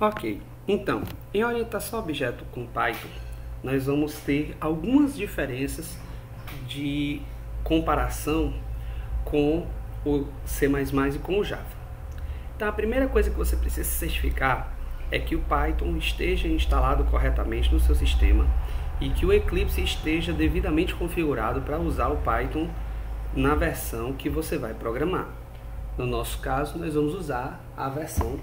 Ok, então, em orientação a objeto com Python, nós vamos ter algumas diferenças de comparação com o C++ e com o Java. Então, a primeira coisa que você precisa certificar é que o Python esteja instalado corretamente no seu sistema e que o Eclipse esteja devidamente configurado para usar o Python na versão que você vai programar. No nosso caso, nós vamos usar a versão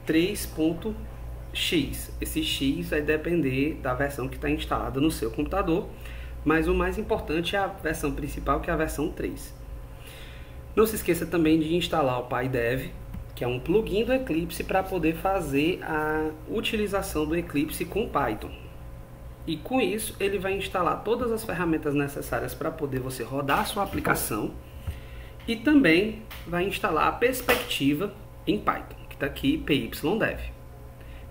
3.x. Esse x vai depender da versão que está instalada no seu computador, mas o mais importante é a versão principal, que é a versão 3. Não se esqueça também de instalar o PyDev, que é um plugin do Eclipse para poder fazer a utilização do Eclipse com Python. E com isso ele vai instalar todas as ferramentas necessárias para poder você rodar a sua aplicação, e também vai instalar a perspectiva em Python, que está aqui PyDev.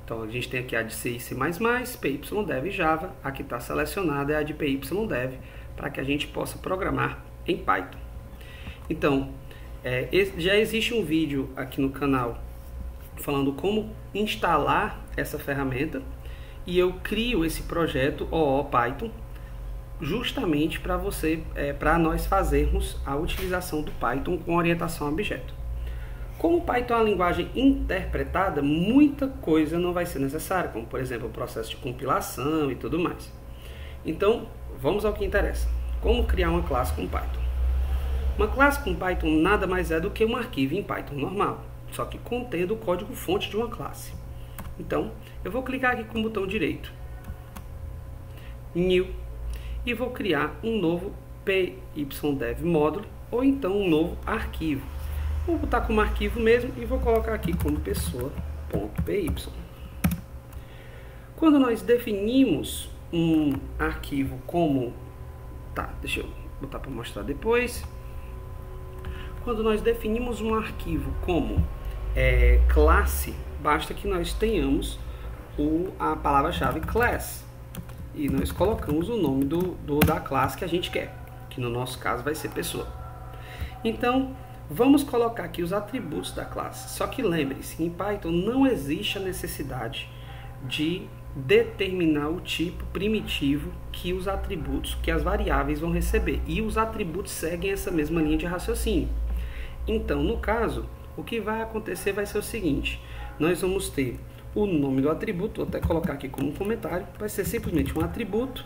Então a gente tem aqui a de C e C++, PyDev e Java. A que está selecionada é a de PyDev, para que a gente possa programar em Python. Então, já existe um vídeo aqui no canal falando como instalar essa ferramenta, e eu crio esse projeto OO-Python justamente para nós fazermos a utilização do Python com orientação a objeto. Como o Python é uma linguagem interpretada, muita coisa não vai ser necessária, como por exemplo o processo de compilação e tudo mais. Então, vamos ao que interessa. Como criar uma classe com Python? Uma classe com Python nada mais é do que um arquivo em Python normal, só que contendo o código-fonte de uma classe. Então, eu vou clicar aqui com o botão direito, New, e vou criar um novo PyDev módulo, ou então um novo arquivo. Vou botar como arquivo mesmo e vou colocar aqui como pessoa.py. Quando nós definimos um arquivo como... deixa eu botar para mostrar depois. Quando nós definimos um arquivo como classe, basta que nós tenhamos a palavra-chave class. E nós colocamos o nome da classe que a gente quer, que no nosso caso vai ser pessoa. Então, vamos colocar aqui os atributos da classe. Só que lembre-se, em Python não existe a necessidade de determinar o tipo primitivo que os atributos, que as variáveis vão receber. E os atributos seguem essa mesma linha de raciocínio. Então, no caso, o que vai acontecer vai ser o seguinte: nós vamos ter o nome do atributo, vou até colocar aqui como um comentário, vai ser simplesmente um atributo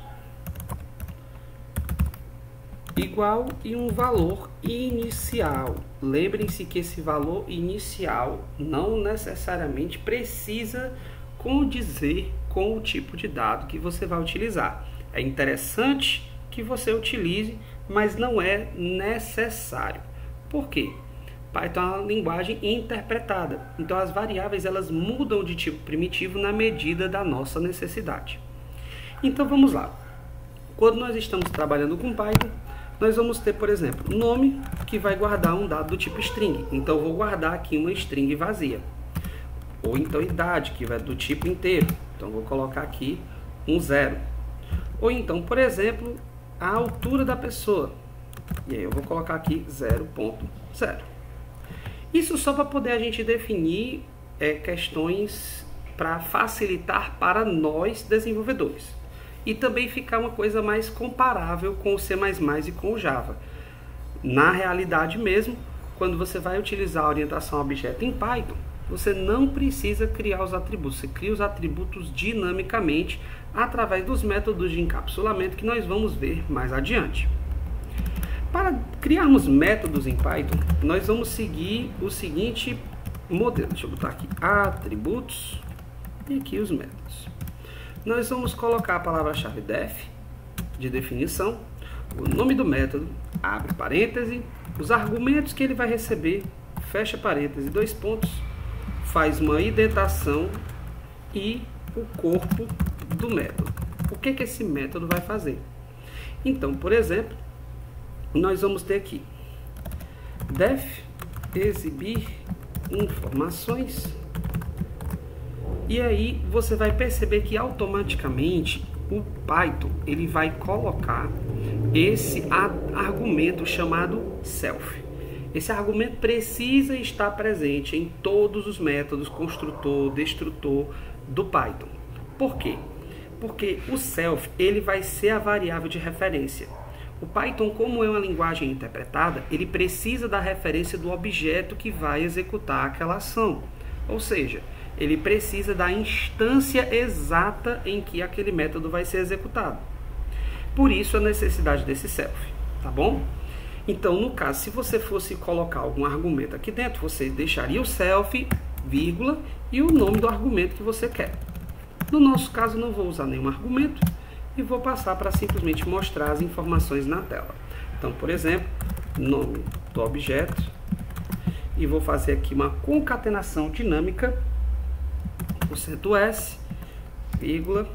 igual e um valor inicial. Lembrem-se que esse valor inicial não necessariamente precisa condizer com o tipo de dado que você vai utilizar. É interessante que você utilize, mas não é necessário. Por quê? Python é uma linguagem interpretada, então as variáveis elas mudam de tipo primitivo na medida da nossa necessidade. Então vamos lá. Quando nós estamos trabalhando com Python, nós vamos ter, por exemplo, nome, que vai guardar um dado do tipo string. Então eu vou guardar aqui uma string vazia. Ou então idade, que vai do tipo inteiro. Então eu vou colocar aqui um 0. Ou então, por exemplo, a altura da pessoa. E aí eu vou colocar aqui 0.0. Isso só para poder a gente definir questões para facilitar para nós desenvolvedores. E também ficar uma coisa mais comparável com o C++ e com o Java. Na realidade mesmo, quando você vai utilizar a orientação a objeto em Python, você não precisa criar os atributos. Você cria os atributos dinamicamente através dos métodos de encapsulamento que nós vamos ver mais adiante. Para criarmos métodos em Python, nós vamos seguir o seguinte modelo. Deixa eu botar aqui atributos e aqui os métodos. Nós vamos colocar a palavra-chave def, de definição, o nome do método, abre parêntese, os argumentos que ele vai receber, fecha parêntese, 2 pontos, faz uma indentação e o corpo do método. O que esse método vai fazer? Então, por exemplo, nós vamos ter aqui def exibir informações, e aí você vai perceber que automaticamente o Python ele vai colocar esse argumento chamado self. Esse argumento precisa estar presente em todos os métodos construtor, destrutor do Python. Por quê? Porque o self ele vai ser a variável de referência. O Python, como é uma linguagem interpretada, ele precisa da referência do objeto que vai executar aquela ação. Ou seja, ele precisa da instância exata em que aquele método vai ser executado. Por isso a necessidade desse self, tá bom? Então, no caso, se você fosse colocar algum argumento aqui dentro, você deixaria o self, vírgula, e o nome do argumento que você quer. No nosso caso, não vou usar nenhum argumento e vou passar para simplesmente mostrar as informações na tela. Então, por exemplo, nome do objeto, e vou fazer aqui uma concatenação dinâmica, %s, vírgula,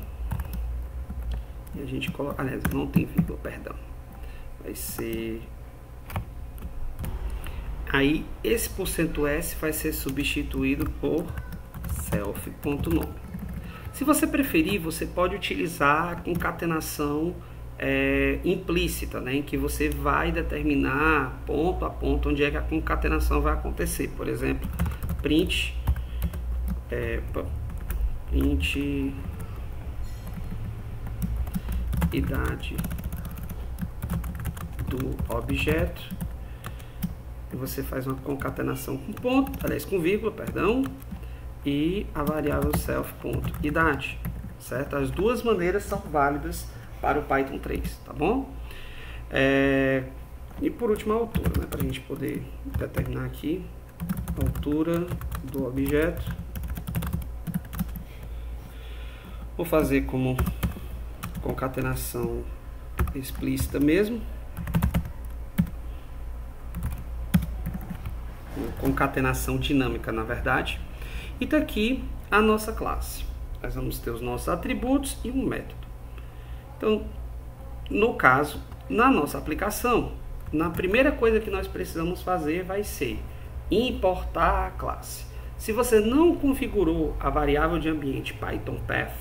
e a gente coloca, aliás, não tem vírgula, perdão, vai ser... Aí, esse %s vai ser substituído por self.nome. Se você preferir, você pode utilizar a concatenação implícita, né, em que você vai determinar ponto a ponto onde é que a concatenação vai acontecer. Por exemplo, print idade do objeto. E você faz uma concatenação com ponto, aliás, com vírgula, perdão, e a variável self.idade, certo? As duas maneiras são válidas para o Python 3, tá bom? E por último a altura, né, para a gente poder determinar aqui a altura do objeto. Vou fazer como concatenação explícita mesmo. Concatenação dinâmica, na verdade. E tá aqui a nossa classe. Nós vamos ter os nossos atributos e um método. Então, no caso, na nossa aplicação, na primeira coisa que nós precisamos fazer vai ser importar a classe. Se você não configurou a variável de ambiente Python Path,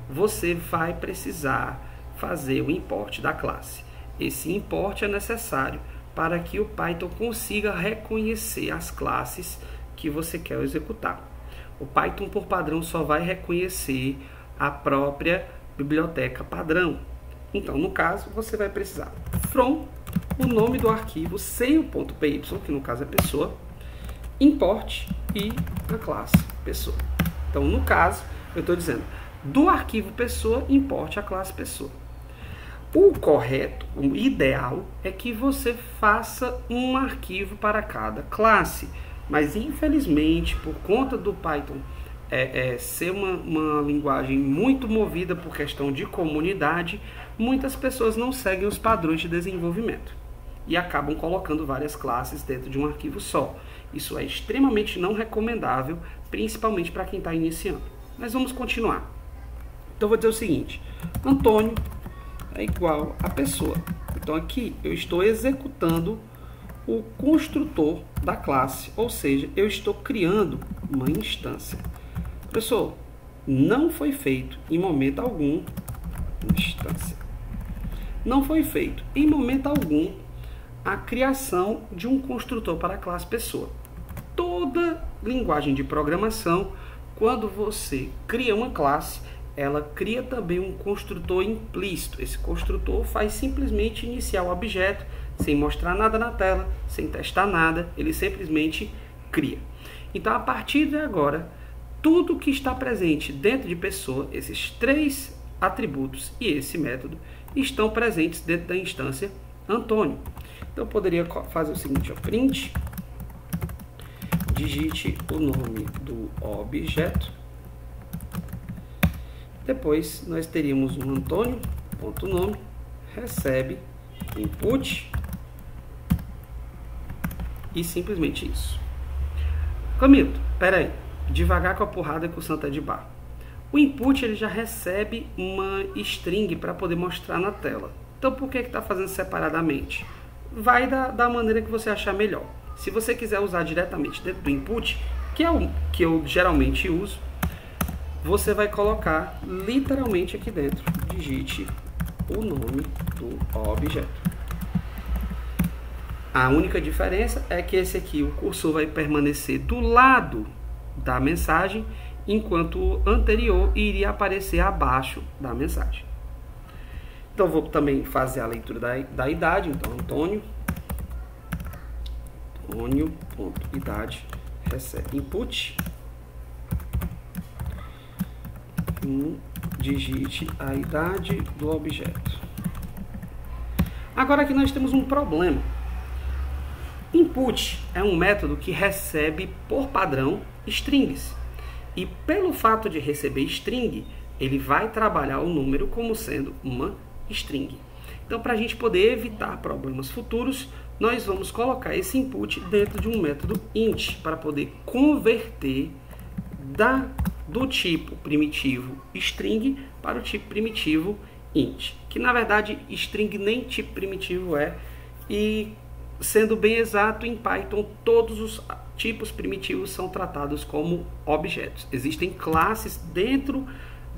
você vai precisar fazer o import da classe. Esse import é necessário para que o Python consiga reconhecer as classes que você quer executar. O Python, por padrão, só vai reconhecer a própria biblioteca padrão. Então, no caso, você vai precisar from, o nome do arquivo sem o ponto .py, que no caso é pessoa, import e a classe pessoa. Então, no caso, eu estou dizendo, do arquivo pessoa, importe a classe pessoa. O correto, o ideal, é que você faça um arquivo para cada classe. Mas, infelizmente, por conta do Python ser uma linguagem muito movida por questão de comunidade, muitas pessoas não seguem os padrões de desenvolvimento e acabam colocando várias classes dentro de um arquivo só. Isso é extremamente não recomendável, principalmente para quem está iniciando. Mas vamos continuar. Então, vou dizer o seguinte, Antônio é igual a pessoa. Então, aqui eu estou executando o construtor da classe, ou seja, eu estou criando uma instância. Pessoal, não foi feito em momento algum instância. Não foi feito em momento algum a criação de um construtor para a classe pessoa. Toda linguagem de programação, quando você cria uma classe, ela cria também um construtor implícito. Esse construtor faz simplesmente iniciar o objeto, sem mostrar nada na tela, sem testar nada, ele simplesmente cria. Então, a partir de agora, tudo que está presente dentro de pessoa, esses três atributos e esse método, estão presentes dentro da instância Antônio. Então, eu poderia fazer o seguinte, print, digite o nome do objeto. Depois, nós teríamos um Antônio.nome, recebe input, e simplesmente isso. Camilo, peraí, devagar com a porrada que o santo é de bar. O input ele já recebe uma string para poder mostrar na tela. Então, por que está fazendo separadamente? Vai da maneira que você achar melhor. Se você quiser usar diretamente dentro do input, que é o que eu geralmente uso, você vai colocar literalmente aqui dentro, digite o nome do objeto. A única diferença é que esse aqui, o cursor vai permanecer do lado da mensagem, enquanto o anterior iria aparecer abaixo da mensagem. Então, vou também fazer a leitura da idade. Então, Antônio.idade recebe input. Digite a idade do objeto. Agora aqui nós temos um problema. Input é um método que recebe por padrão strings. E pelo fato de receber string, ele vai trabalhar o número como sendo uma string. Então, para a gente poder evitar problemas futuros, nós vamos colocar esse input dentro de um método int para poder converter do tipo primitivo string para o tipo primitivo int, que na verdade string nem tipo primitivo é, e sendo bem exato, em Python todos os tipos primitivos são tratados como objetos. Existem classes dentro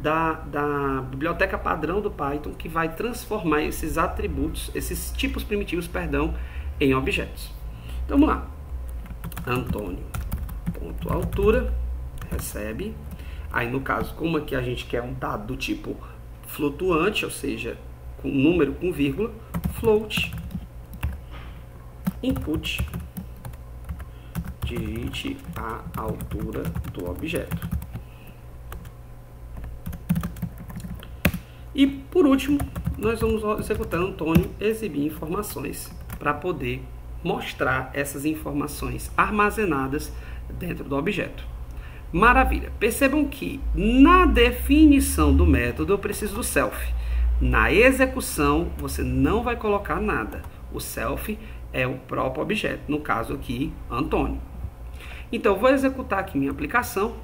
da biblioteca padrão do Python que vai transformar esses atributos, esses tipos primitivos, perdão, em objetos. Então vamos lá. Antônio.altura recebe. Aí no caso, como aqui a gente quer um dado do tipo flutuante, ou seja, com número com vírgula, float input, digite a altura do objeto. E por último, nós vamos executar Antônio exibir informações para poder mostrar essas informações armazenadas dentro do objeto. Maravilha! Percebam que na definição do método eu preciso do self. Na execução você não vai colocar nada. O self é o próprio objeto, no caso aqui, Antônio. Então eu vou executar aqui minha aplicação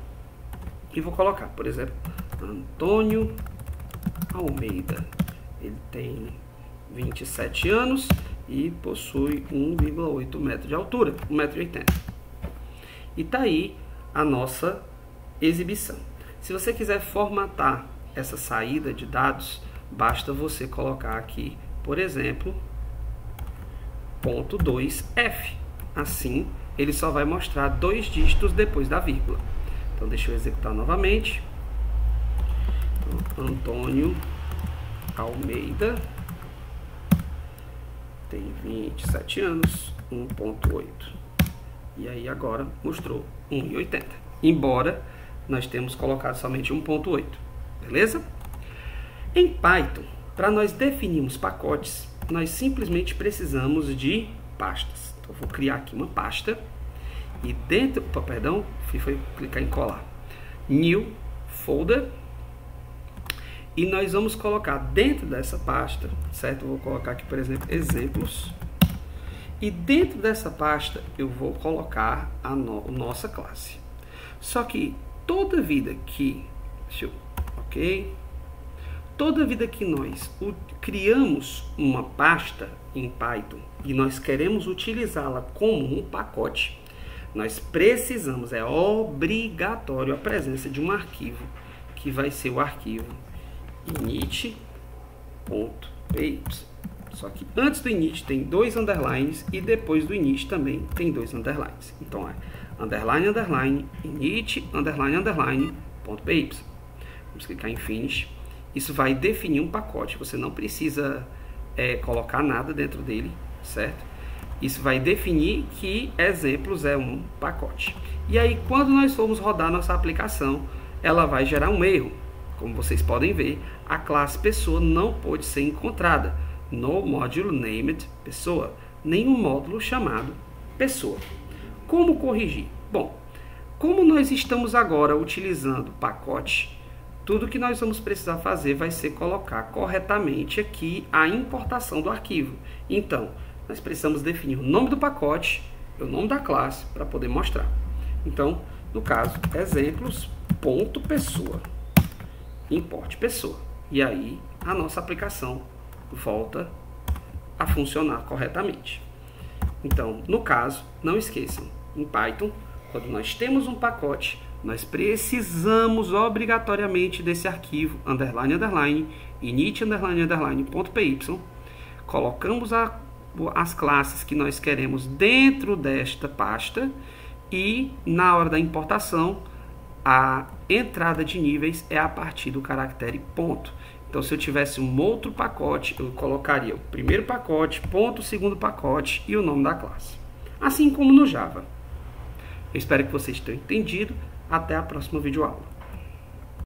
e vou colocar, por exemplo, Antônio Almeida. Ele tem 27 anos e possui 1,8 metro de altura, 1,80 m. E tá aí a nossa exibição. Se você quiser formatar essa saída de dados, basta você colocar aqui, por exemplo, .2f. Assim, ele só vai mostrar 2 dígitos depois da vírgula. Então, deixa eu executar novamente. Então, Antônio Almeida tem 27 anos, 1,8. E aí agora mostrou 1,80. Embora nós temos colocado somente 1,8. Beleza? Em Python, para nós definirmos pacotes, nós simplesmente precisamos de pastas. Então, eu vou criar aqui uma pasta e dentro, foi clicar em colar, New Folder, e nós vamos colocar dentro dessa pasta, certo? Eu vou colocar aqui, por exemplo, exemplos, e dentro dessa pasta eu vou colocar a nossa classe. Só que toda vida que, toda vida que nós criamos uma pasta em Python e nós queremos utilizá-la como um pacote, nós precisamos, é obrigatório a presença de um arquivo, que vai ser o arquivo init.py. Só que antes do init tem 2 underlines e depois do init também tem 2 underlines. Então é underline, underline, init, underline, underline, .py. Vamos clicar em finish. Isso vai definir um pacote, você não precisa colocar nada dentro dele, certo? Isso vai definir que exemplos é um pacote. E aí, quando nós formos rodar nossa aplicação, ela vai gerar um erro. Como vocês podem ver, a classe pessoa não pode ser encontrada no módulo named pessoa, nenhum módulo chamado pessoa. Como corrigir? Bom, como nós estamos agora utilizando pacote, tudo que nós vamos precisar fazer vai ser colocar corretamente aqui a importação do arquivo. Então, nós precisamos definir o nome do pacote e o nome da classe para poder mostrar. Então, no caso, exemplos.pessoa, importe pessoa. E aí, a nossa aplicação volta a funcionar corretamente. Então, no caso, não esqueçam, em Python, quando nós temos um pacote, nós precisamos obrigatoriamente desse arquivo underline underline init underline underline .py. Colocamos as classes que nós queremos dentro desta pasta e na hora da importação a entrada de níveis é a partir do caractere ponto. Então, se eu tivesse um outro pacote, eu colocaria o primeiro pacote, ponto, o segundo pacote e o nome da classe. Assim como no Java. Eu espero que vocês tenham entendido. Até a próxima videoaula.